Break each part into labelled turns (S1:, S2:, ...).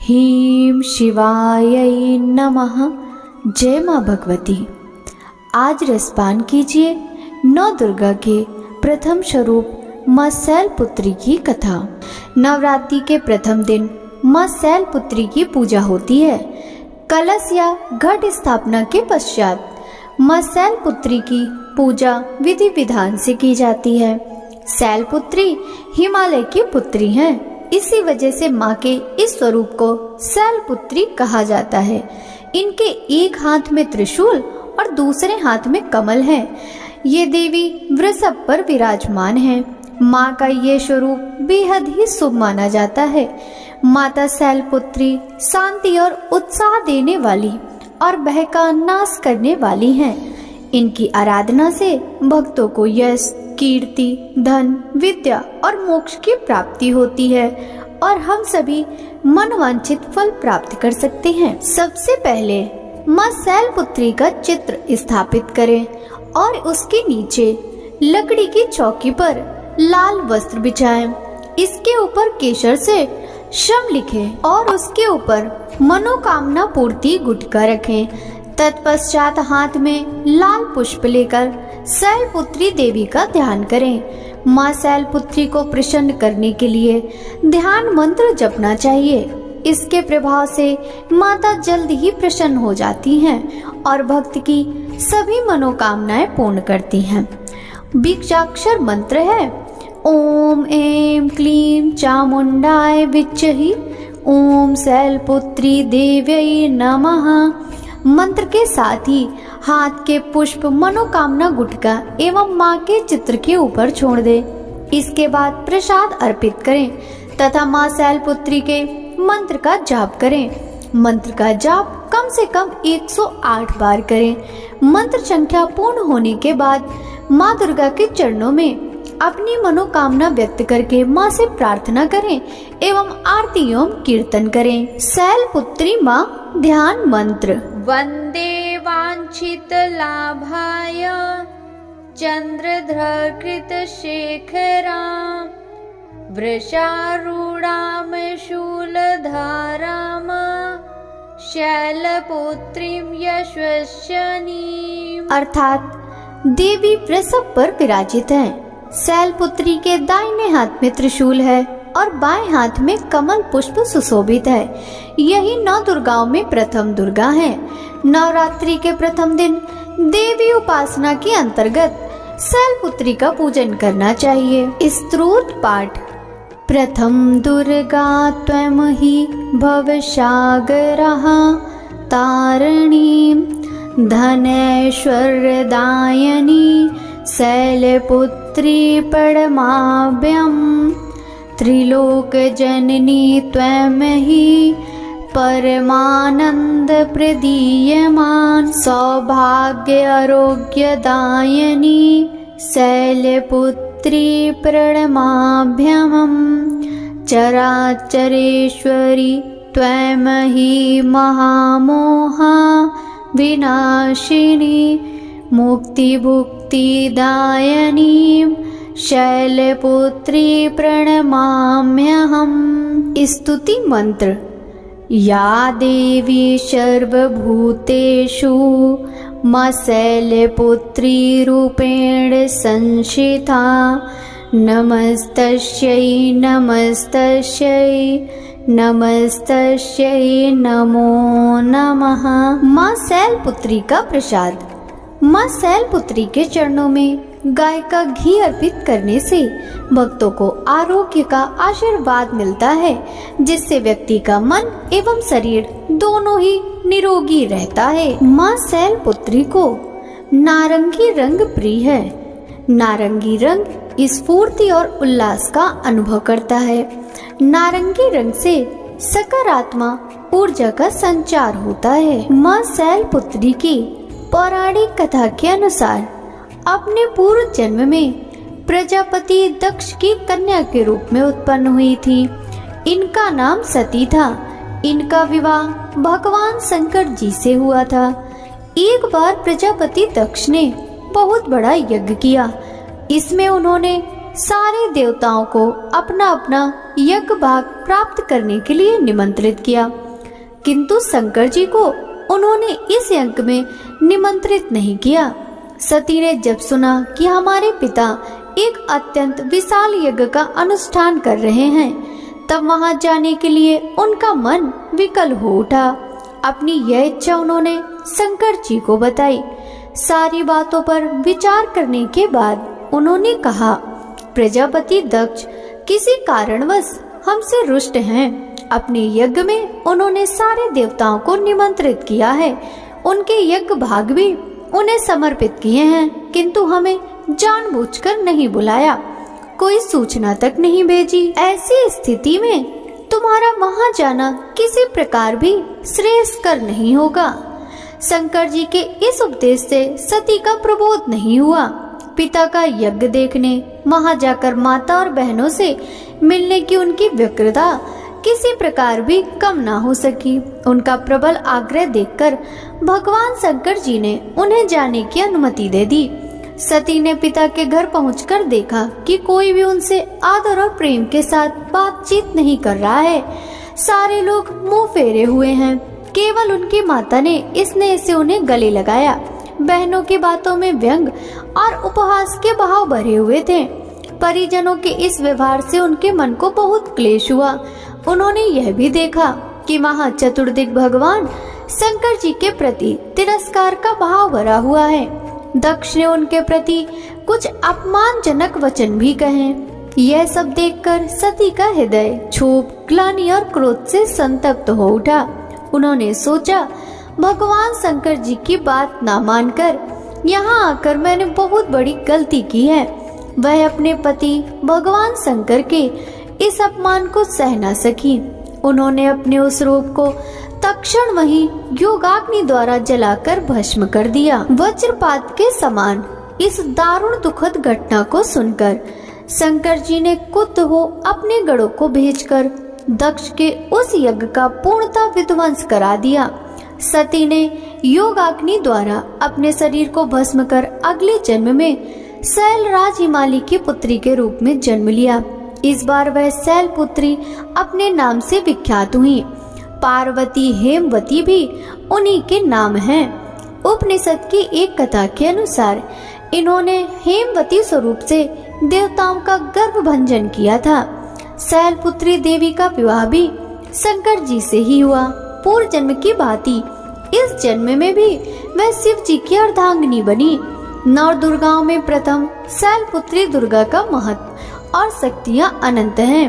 S1: ह्रीं शिवायै नमः। जय माँ भगवती। आज रसपान कीजिए नौ दुर्गा के प्रथम स्वरूप माँ शैलपुत्री की कथा। नवरात्रि के प्रथम दिन माँ शैलपुत्री की पूजा होती है। कलश या घट स्थापना के पश्चात माँ शैलपुत्री की पूजा विधि विधान से की जाती है। शैलपुत्री हिमालय की पुत्री हैं, इसी वजह से माँ के इस स्वरूप को शैलपुत्री कहा जाता है। इनके एक हाथ में त्रिशूल और दूसरे हाथ में कमल है। ये देवी वृषभ पर विराजमान है। माँ का ये स्वरूप बेहद ही शुभ माना जाता है। माता शैलपुत्री शांति और उत्साह देने वाली और भय का नाश करने वाली हैं। इनकी आराधना से भक्तों को यश, कीर्ति, धन, विद्या और मोक्ष की प्राप्ति होती है और हम सभी मनवांछित फल प्राप्त कर सकते हैं। सबसे पहले माँ शैलपुत्री का चित्र स्थापित करें और उसके नीचे लकड़ी की चौकी पर लाल वस्त्र बिछाएं। इसके ऊपर केसर से शम लिखें और उसके ऊपर मनोकामना पूर्ति गुटका रखें। तत्पश्चात हाथ में लाल पुष्प लेकर शैलपुत्री देवी का ध्यान करें। माँ शैलपुत्री को प्रसन्न करने के लिए ध्यान मंत्र जपना चाहिए। इसके प्रभाव से माता जल्द ही प्रसन्न हो जाती हैं और भक्त की सभी मनोकामनाएं पूर्ण करती हैं। बीजाक्षर मंत्र है ओम ऐं क्लीं चामुंडाय विच्चहि ओम शैलपुत्री देव्यै नमः। मंत्र के साथ ही हाथ के पुष्प मनोकामना गुटका एवं माँ के चित्र के ऊपर छोड़ दे। इसके बाद प्रसाद अर्पित करें तथा माँ शैलपुत्री के मंत्र का जाप करें। मंत्र का जाप कम से कम 108 बार करें। मंत्र संख्या पूर्ण होने के बाद माँ दुर्गा के चरणों में अपनी मनोकामना व्यक्त करके माँ से प्रार्थना करें एवं आरती एवं कीर्तन करें। शैलपुत्री माँ ध्यान मंत्र।
S2: वंदे वांछित लाभाय चंद्रधरकृत शेखरां वृषारूढ़ां शूलधारां शैलपुत्रीं यशस्विनीं।
S1: अर्थात देवी वृषभ पर विराजित है। शैलपुत्री के दाहिने हाथ में त्रिशूल है और बाएं हाथ में कमल पुष्प सुशोभित है। यही नौ दुर्गाओं में प्रथम दुर्गा है। नवरात्रि के प्रथम दिन देवी उपासना के अंतर्गत शैलपुत्री का पूजन करना चाहिए। स्तोत्र पाठ। प्रथम दुर्गा त्वं हि भवसागरः तारिणी धनैश्वर्यदायिनी शैलपुत्री परमाभ्यं त्रिलोकजननी त्वं हि परमानंद प्रदीयमान सौभाग्य आरोग्यदायिनी शैलपुत्री प्रणमाभ्यमं चराचरेश्वरी त्वं हि महामोहा विनाशिनी मुक्तिभुक्तिदायिनी शैलपुत्री प्रणमाम्यहम्। स्तुति मंत्र। या देवी सर्वभूतेषु माँ शैलपुत्री रूपेण संस्थिता नमस्तस्यै नमस्तस्यै नमस्तस्यै नमो नमः। माँ शैलपुत्री का प्रसाद। माँ शैलपुत्री के चरणों में गाय का घी अर्पित करने से भक्तों को आरोग्य का आशीर्वाद मिलता है, जिससे व्यक्ति का मन एवं शरीर दोनों ही निरोगी रहता है। माँ शैलपुत्री को नारंगी रंग प्रिय है। नारंगी रंग स्फूर्ति और उल्लास का अनुभव करता है। नारंगी रंग से सकारात्मक ऊर्जा का संचार होता है। माँ शैलपुत्री की पौराणिक कथा के अनुसार अपने पूर्व जन्म में प्रजापति दक्ष की कन्या के रूप में उत्पन्न हुई थी। इनका नाम सती था। इनका विवाह भगवान शंकर जी से हुआ था। एक बार प्रजापति दक्ष ने बहुत बड़ा यज्ञ किया। इसमें उन्होंने सारे देवताओं को अपना अपना यज्ञ भाग प्राप्त करने के लिए निमंत्रित किया, किंतु शंकर जी को उन्होंने इस यज्ञ में निमंत्रित नहीं किया। सती ने जब सुना कि हमारे पिता एक अत्यंत विशाल यज्ञ का अनुष्ठान कर रहे हैं, तब वहां जाने के लिए उनका मन विकल हो उठा। अपनी यह इच्छा उन्होंने शंकर जी को बताई। सारी बातों पर विचार करने के बाद उन्होंने कहा, प्रजापति दक्ष किसी कारणवश हमसे रुष्ट हैं। अपने यज्ञ में उन्होंने सारे देवताओं को निमंत्रित किया है, उनके यज्ञ भाग भी उन्हें समर्पित किए हैं, किंतु हमें जानबूझकर नहीं बुलाया, कोई सूचना तक नहीं भेजी। ऐसी स्थिति में तुम्हारा वहां जाना किसी प्रकार भी श्रेयस्कर नहीं होगा। शंकर जी के इस उपदेश से सती का प्रबोध नहीं हुआ। पिता का यज्ञ देखने वहां जाकर माता और बहनों से मिलने की उनकी व्यग्रता किसी प्रकार भी कम ना हो सकी। उनका प्रबल आग्रह देखकर भगवान शंकर जी ने उन्हें जाने की अनुमति दे दी। सती ने पिता के घर पहुंचकर देखा कि कोई भी उनसे आदर और प्रेम के साथ बातचीत नहीं कर रहा है। सारे लोग मुंह फेरे हुए हैं। केवल उनकी माता ने स्नेह से उन्हें गले लगाया। बहनों की बातों में व्यंग और उपहास के भाव भरे हुए थे। परिजनों के इस व्यवहार से उनके मन को बहुत क्लेश हुआ। उन्होंने यह भी देखा कि वहाँ चतुर्दिक भगवान शंकर जी के प्रति तिरस्कार का भाव भरा हुआ है। दक्ष ने उनके प्रति कुछ अपमानजनक वचन भी कहे। यह सब देखकर सती का हृदय क्षोभ, ग्लानि और क्रोध से संतप्त हो उठा। उन्होंने सोचा, भगवान शंकर जी की बात ना मानकर यहाँ आकर मैंने बहुत बड़ी गलती की है। वह अपने पति भगवान शंकर के इस अपमान को सह न सकी। उन्होंने अपने उस रूप को तत्क्षण वही योगाग्नि द्वारा जलाकर भस्म कर दिया। वज्रपात के समान इस दारुण दुखद घटना को सुनकर शंकर जी ने क्रुद्ध हो अपने गणों को भेजकर दक्ष के उस यज्ञ का पूर्णतः विध्वंस करा दिया। सती ने योगाग्नि द्वारा अपने शरीर को भस्म कर अगले जन्म में शैलराज हिमालय की पुत्री के रूप में जन्म लिया। इस बार वह शैलपुत्री अपने नाम से विख्यात हुई। पार्वती, हेमवती भी उन्हीं के नाम हैं। उपनिषद की एक कथा के अनुसार इन्होंने हेमवती स्वरूप से देवताओं का गर्भ भंजन किया था। शैलपुत्री देवी का विवाह भी शंकर जी से ही हुआ। पूर्व जन्म की भांति इस जन्म में भी वह शिव जी की अर्धांगिनी बनी। नौ दुर्गाओं में प्रथम शैलपुत्री दुर्गा का महत्व और शक्तियां अनंत हैं।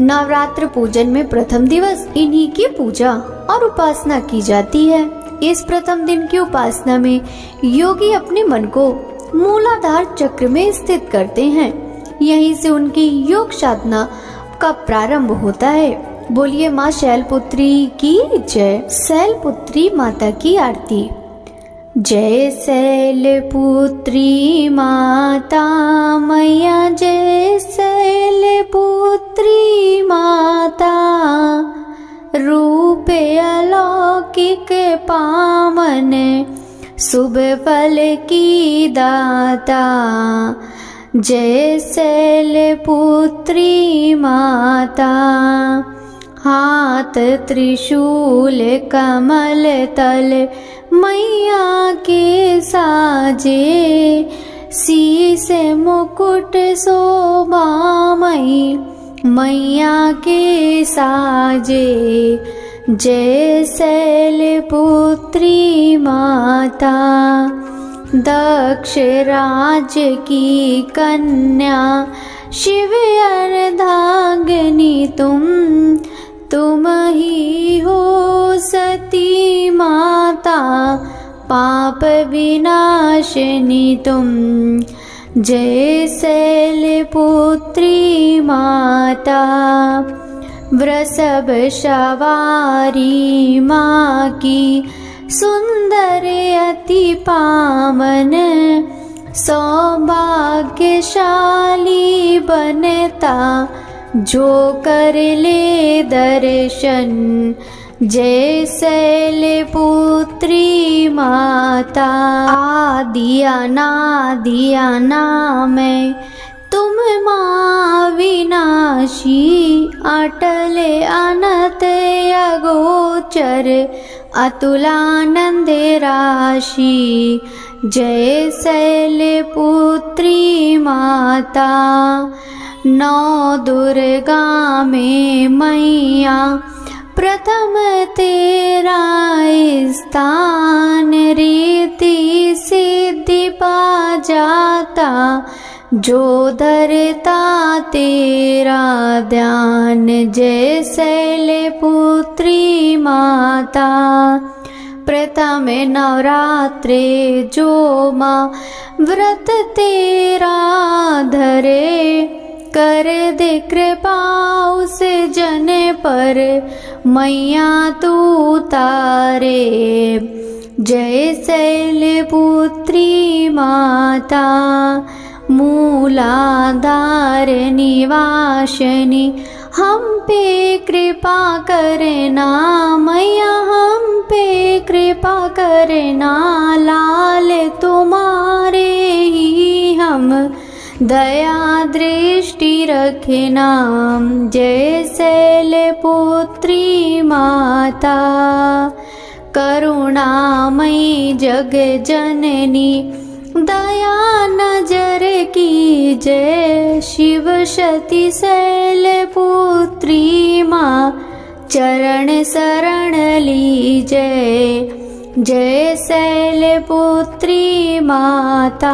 S1: नवरात्र पूजन में प्रथम दिवस इन्हीं की पूजा और उपासना की जाती है। इस प्रथम दिन की उपासना में योगी अपने मन को मूलाधार चक्र में स्थित करते हैं। यहीं से उनकी योग साधना का प्रारंभ होता है। बोलिए माँ शैलपुत्री की जय। शैलपुत्री माता की आरती। जय शैलपुत्री माता मैया, जय शैलपुत्री माता। रूप अलौकिक पावन, शुभ फल की दाता। जय शैलपुत्री माता। हाथ त्रिशूल कमल तल मैया के साजे। शीश मुकुट शोभामयी मैया के साजे। जय शैलपुत्री माता। दक्ष राज की कन्या शिव अर्धांगिनी तुम ही हो सती माता। पाप विनाशिनी तुम। जय शैलपुत्री माता। वृषभ सवारी माँ की सुंदर अति पावन। सौभाग्यशाली बनता जो कर ले दर्शन। जय शैलपुत्री माता। आदि अनादि अनामय तुम मा विनाशी अटले अनंत अगोचर अतुलानंद राशि। जय शैलपुत्री माता नौ दुर्गा में मैया प्रथम तेरा स्थान। रीति सिद्धि पा जाता जो धरता तेरा ध्यान। जय शैलपुत्री माता प्रथम नवरात्रे जो माँ व्रत तेरा धरे कर दे कृपा उस जन पर मैया तू तारे। जय शैलपुत्री माता मूलाधार निवासिनी हम पे कृपा करना मैया हम पे कृपा करना। लाल तुम्हारे ही हम दया दृष्टि रखना। जय शैलपुत्री माता करुणामयी जग जननी दया नजर की। जय शिव सती शैलपुत्री माँ चरण शरण लीजय। जय शैलपुत्री माता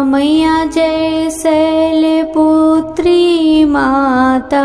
S1: मैया जय शैलपुत्री माता।